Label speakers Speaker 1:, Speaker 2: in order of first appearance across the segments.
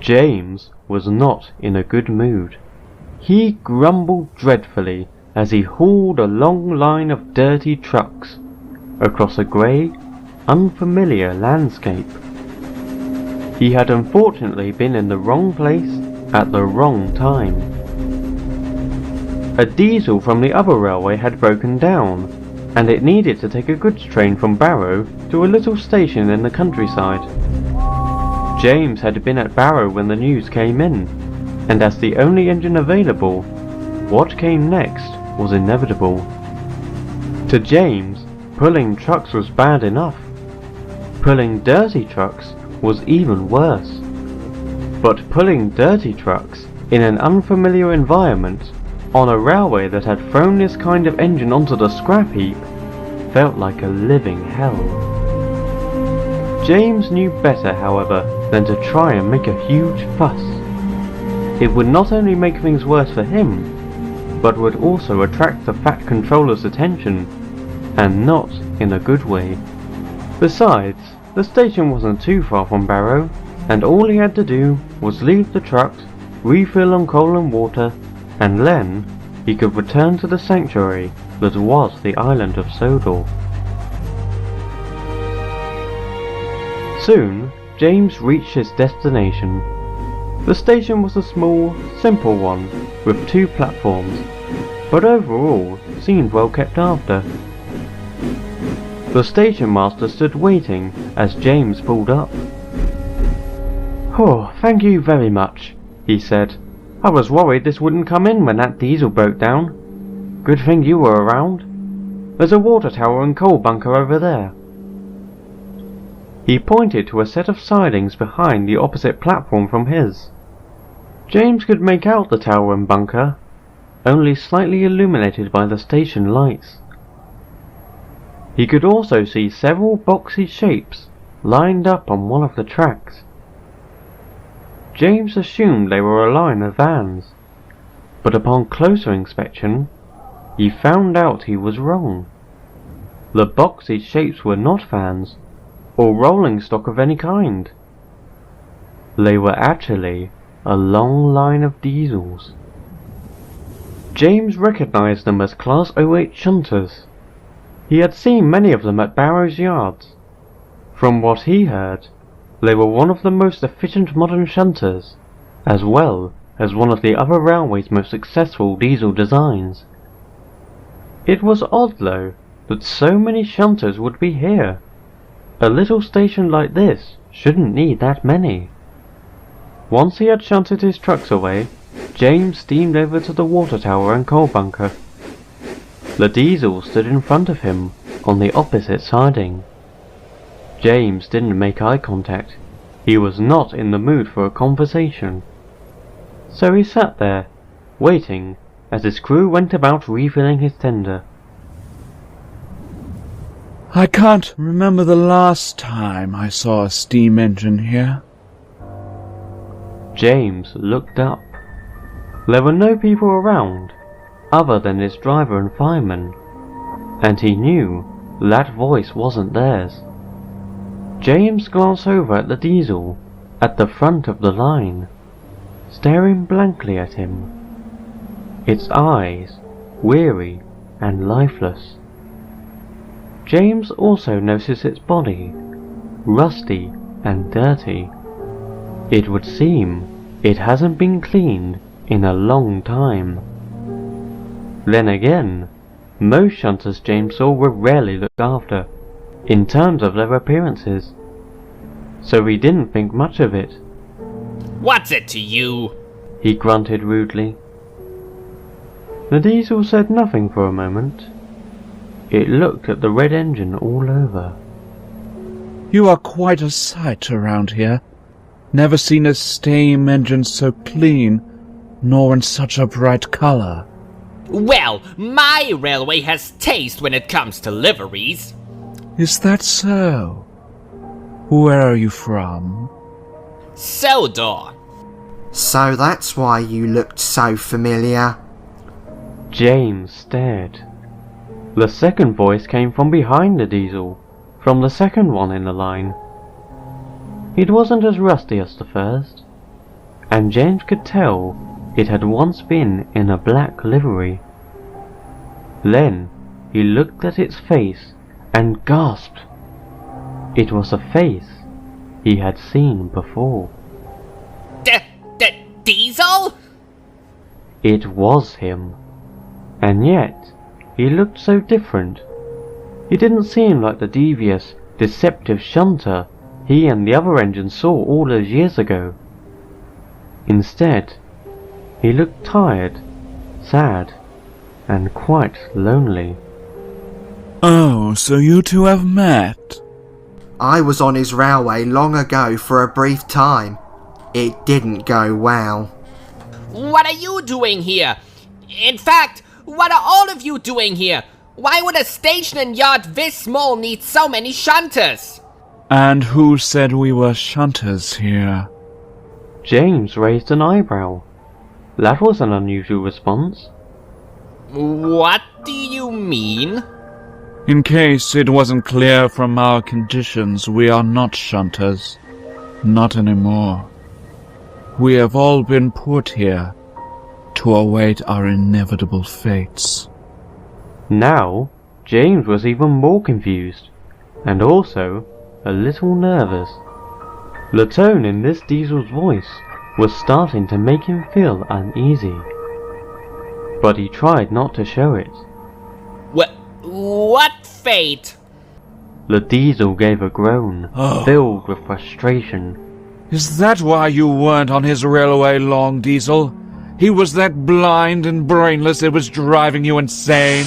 Speaker 1: James was not in a good mood. He grumbled dreadfully as he hauled a long line of dirty trucks across a grey, unfamiliar landscape. He had unfortunately been in the wrong place at the wrong time. A diesel from the other railway had broken down, and it needed to take a goods train from Barrow to a little station in the countryside. James had been at Barrow when the news came in, and as the only engine available, what came next was inevitable. To James, pulling trucks was bad enough. Pulling dirty trucks was even worse. But pulling dirty trucks in an unfamiliar environment on a railway that had thrown this kind of engine onto the scrap heap felt like a living hell. James knew better, however, than to try and make a huge fuss. It would not only make things worse for him, but would also attract the Fat Controller's attention, and not in a good way. Besides, the station wasn't too far from Barrow, and all he had to do was leave the trucks, refill on coal and water, and then he could return to the sanctuary that was the island of Sodor. Soon, James reached his destination. The station was a small, simple one, with 2 platforms, but overall seemed well kept after. The station master stood waiting as James pulled up. "Oh, thank you very much," he said. "I was worried this wouldn't come in when that diesel broke down. Good thing you were around. There's a water tower and coal bunker over there." He pointed to a set of sidings behind the opposite platform from his. James could make out the tower and bunker, only slightly illuminated by the station lights. He could also see several boxy shapes lined up on one of the tracks. James assumed they were a line of vans, but upon closer inspection, he found out he was wrong. The boxy shapes were not vans, or rolling stock of any kind. They were actually a long line of diesels. James recognized them as Class 08 shunters. He had seen many of them at Barrow's yards. From what he heard, they were one of the most efficient modern shunters, as well as one of the other railway's most successful diesel designs. It was odd, though, that so many shunters would be here. A little station like this shouldn't need that many. Once he had shunted his trucks away, James steamed over to the water tower and coal bunker. The diesel stood in front of him on the opposite siding. James didn't make eye contact. He was not in the mood for a conversation. So he sat there, waiting as his crew went about refilling his tender.
Speaker 2: "I can't remember the last time I saw a steam engine here."
Speaker 1: James looked up. There were no people around, other than his driver and fireman, and he knew that voice wasn't theirs. James glanced over at the diesel, at the front of the line, staring blankly at him, its eyes weary and lifeless. James also noticed its body, rusty and dirty. It would seem it hasn't been cleaned in a long time. Then again, most shunters James saw were rarely looked after, in terms of their appearances, so he didn't think much of it.
Speaker 3: "What's it to you?"
Speaker 1: he grunted rudely. The diesel said nothing for a moment. It looked at the red engine all over.
Speaker 2: "You are quite a sight around here. Never seen a steam engine so clean, nor in such a bright color."
Speaker 3: "Well, my railway has taste when it comes to liveries."
Speaker 2: "Is that so? Where are you from?"
Speaker 3: "Sodor."
Speaker 4: "So that's why you looked so familiar."
Speaker 1: James stared. The second voice came from behind the diesel, from the second one in the line. It wasn't as rusty as the first, and James could tell it had once been in a black livery. Then he looked at its face and gasped. It was a face he had seen before.
Speaker 3: Diesel?
Speaker 1: It was him. And yet, he looked so different. He didn't seem like the devious, deceptive shunter he and the other engines saw all those years ago. Instead, he looked tired, sad, and quite lonely.
Speaker 2: Oh, so you two have met?
Speaker 4: I was on his railway long ago for a brief time. It didn't go well.
Speaker 3: What are you doing here? In fact, what are all of you doing here? Why would a station and yard this small need so many shunters?
Speaker 2: And who said we were shunters here?
Speaker 1: James raised an eyebrow. That was an unusual response.
Speaker 3: What do you mean?
Speaker 2: In case it wasn't clear from our conditions, we are not shunters. Not anymore. We have all been put here to await our inevitable fates.
Speaker 1: Now, James was even more confused, and also a little nervous. The tone in this Diesel's voice was starting to make him feel uneasy. But he tried not to show it.
Speaker 3: What fate?
Speaker 1: The Diesel gave a groan, filled with frustration.
Speaker 2: Is that why you weren't on his railway long, Diesel? He was that blind and brainless it was driving you insane?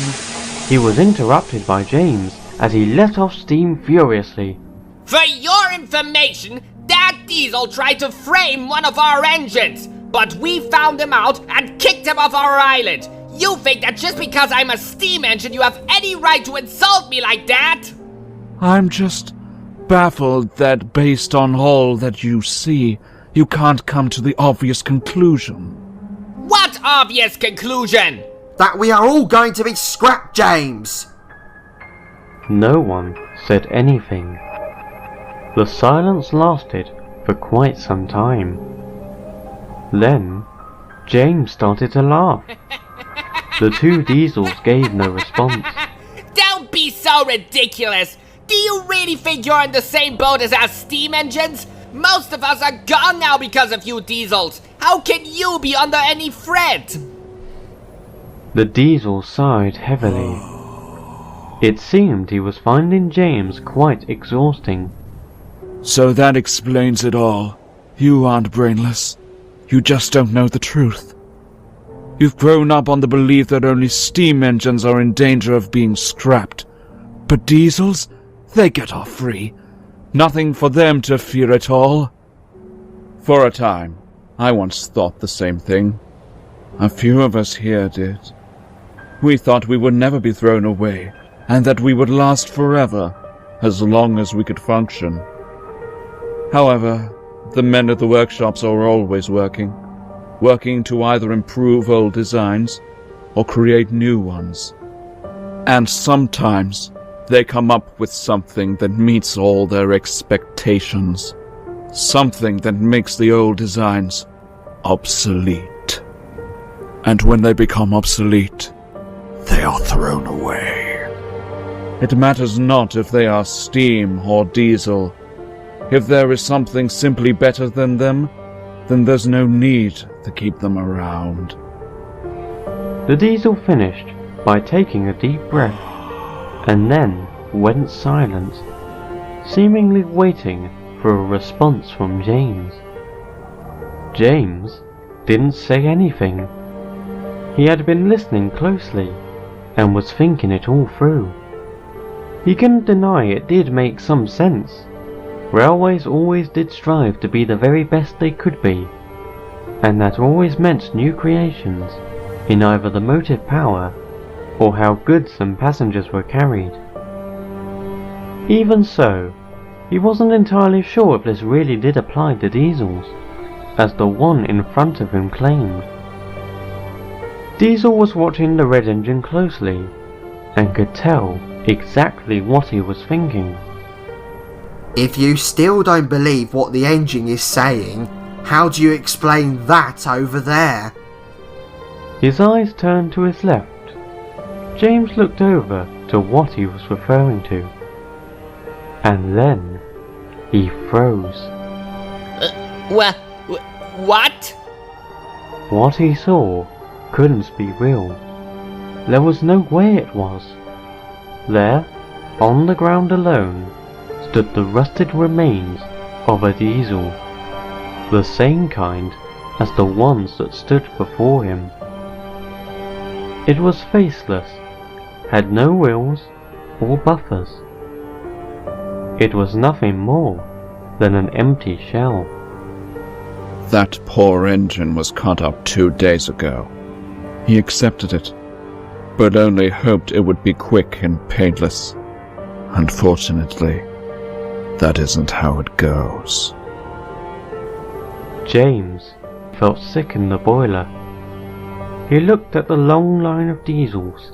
Speaker 1: He was interrupted by James as he let off steam furiously.
Speaker 3: For your information, that Diesel tried to frame one of our engines, but we found him out and kicked him off our island. You think that just because I'm a steam engine you have any right to insult me like that?
Speaker 2: I'm just baffled that based on all that you see, you can't come to the obvious conclusion.
Speaker 3: What obvious conclusion?
Speaker 4: That we are all going to be scrapped, James!
Speaker 1: No one said anything. The silence lasted for quite some time. Then, James started to laugh. The two Diesels gave no response.
Speaker 3: Don't be so ridiculous! Do you really think you're in the same boat as our steam engines? Most of us are gone now because of you Diesels. How can you be under any threat?
Speaker 1: The Diesel sighed heavily. It seemed he was finding James quite exhausting.
Speaker 2: So that explains it all. You aren't brainless. You just don't know the truth. You've grown up on the belief that only steam engines are in danger of being scrapped. But diesels? They get off free. Nothing for them to fear at all. For a time, I once thought the same thing. A few of us here did. We thought we would never be thrown away, and that we would last forever, as long as we could function. However, the men at the workshops are always working to either improve old designs or create new ones. And sometimes they come up with something that meets all their expectations. Something that makes the old designs obsolete. And when they become obsolete, they are thrown away. It matters not if they are steam or diesel. If there is something simply better than them, then there's no need to keep them around.
Speaker 1: The Diesel finished by taking a deep breath, and then went silent, seemingly waiting for a response from James. James didn't say anything. He had been listening closely, and was thinking it all through. He couldn't deny it did make some sense. Railways always did strive to be the very best they could be, and that always meant new creations in either the motive power or how goods and passengers were carried. Even so, he wasn't entirely sure if this really did apply to diesels, as the one in front of him claimed. Diesel was watching the red engine closely, and could tell exactly what he was thinking.
Speaker 4: If you still don't believe what the engine is saying, How do you explain that over there?
Speaker 1: His eyes turned to his left. James looked over to what he was referring to. And then he froze.
Speaker 3: What?
Speaker 1: What he saw couldn't be real. There was no way it was. There, on the ground alone, stood the rusted remains of a diesel, the same kind as the ones that stood before him. It was faceless, had no wheels or buffers. It was nothing more than an empty shell.
Speaker 2: That poor engine was cut up 2 days ago. He accepted it, but only hoped it would be quick and painless. Unfortunately, that isn't how it goes.
Speaker 1: James felt sick in the boiler. He looked at the long line of diesels,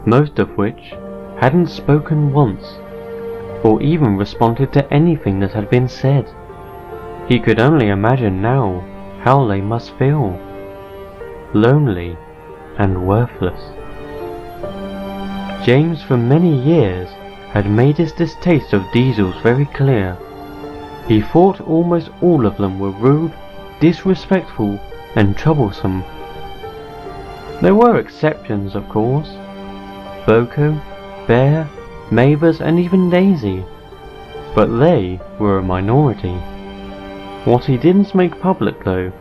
Speaker 1: most of which hadn't spoken once, or even responded to anything that had been said. He could only imagine now how they must feel. Lonely and worthless. James for many years had made his distaste of diesels very clear. He thought almost all of them were rude, disrespectful and troublesome. There were exceptions, of course. Boko, Bear, Mavis and even Daisy. But they were a minority. What he didn't make public though,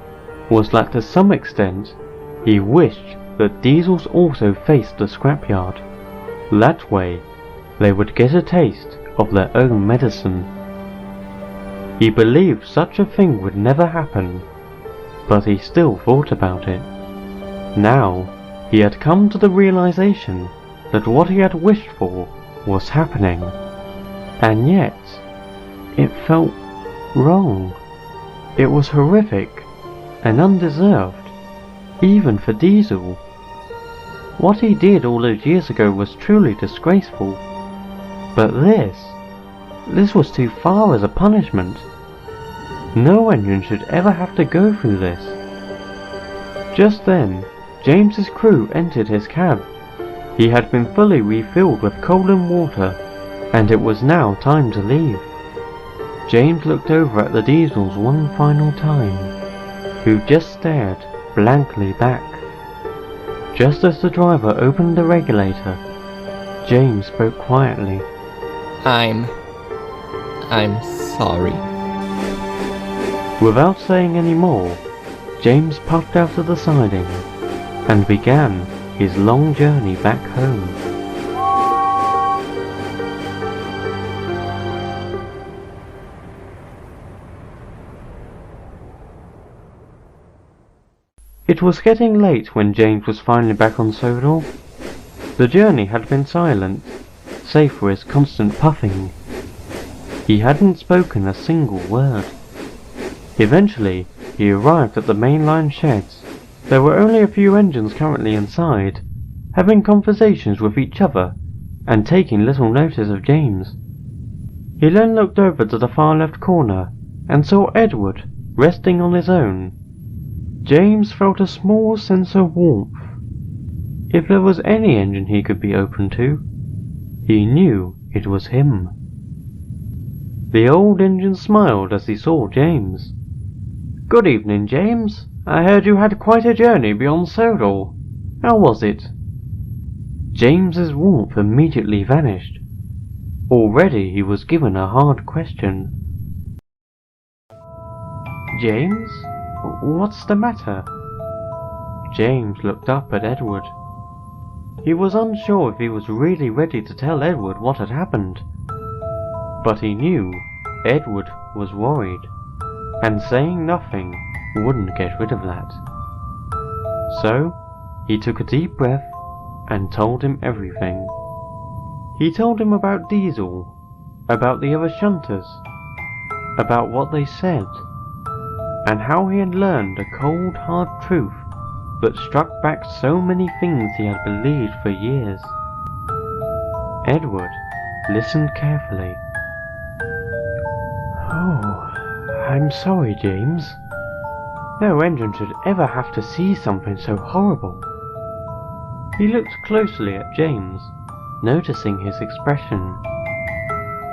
Speaker 1: was that to some extent, he wished that diesels also faced the scrapyard. That way, they would get a taste of their own medicine. He believed such a thing would never happen, but he still thought about it. Now, he had come to the realization that what he had wished for was happening, and yet, it felt wrong. It was horrific and undeserved, even for Diesel. What he did all those years ago was truly disgraceful, but this was too far as a punishment. No engine should ever have to go through this. Just then, James's crew entered his cab. He had been fully refilled with coal and water, and it was now time to leave. James looked over at the diesels one final time, who just stared blankly back. Just as the driver opened the regulator, James spoke quietly.
Speaker 3: I'm sorry.
Speaker 1: Without saying any more, James puffed out of the siding and began his long journey back home. It was getting late when James was finally back on Sodor. The journey had been silent, save for his constant puffing. He hadn't spoken a single word. Eventually, he arrived at the mainline sheds. There were only a few engines currently inside, having conversations with each other and taking little notice of James. He then looked over to the far left corner and saw Edward resting on his own. James felt a small sense of warmth. If there was any engine he could be open to, he knew it was him. The old engine smiled as he saw James. "Good evening, James. I heard you had quite a journey beyond Sodor. How was it?" James's warmth immediately vanished. Already he was given a hard question. "James? What's the matter?" James looked up at Edward. He was unsure if he was really ready to tell Edward what had happened, but he knew Edward was worried, and saying nothing wouldn't get rid of that. So, he took a deep breath and told him everything. He told him about Diesel, about the other shunters, about what they said, and how he had learned a cold hard truth that struck back so many things he had believed for years. Edward listened carefully. "Oh, I'm sorry, James," No engine should ever have to see something so horrible. He looked closely at James, noticing his expression.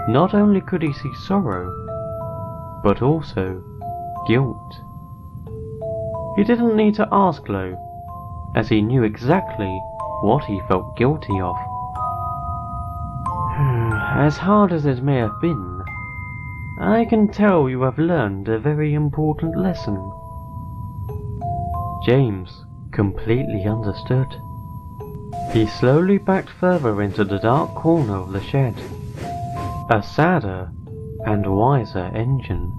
Speaker 1: Not only could he see sorrow, but also guilt. He didn't need to ask though, as he knew exactly what he felt guilty of. As hard as it may have been, I can tell you have learned a very important lesson. James completely understood. He slowly backed further into the dark corner of the shed. A sadder and wiser engine.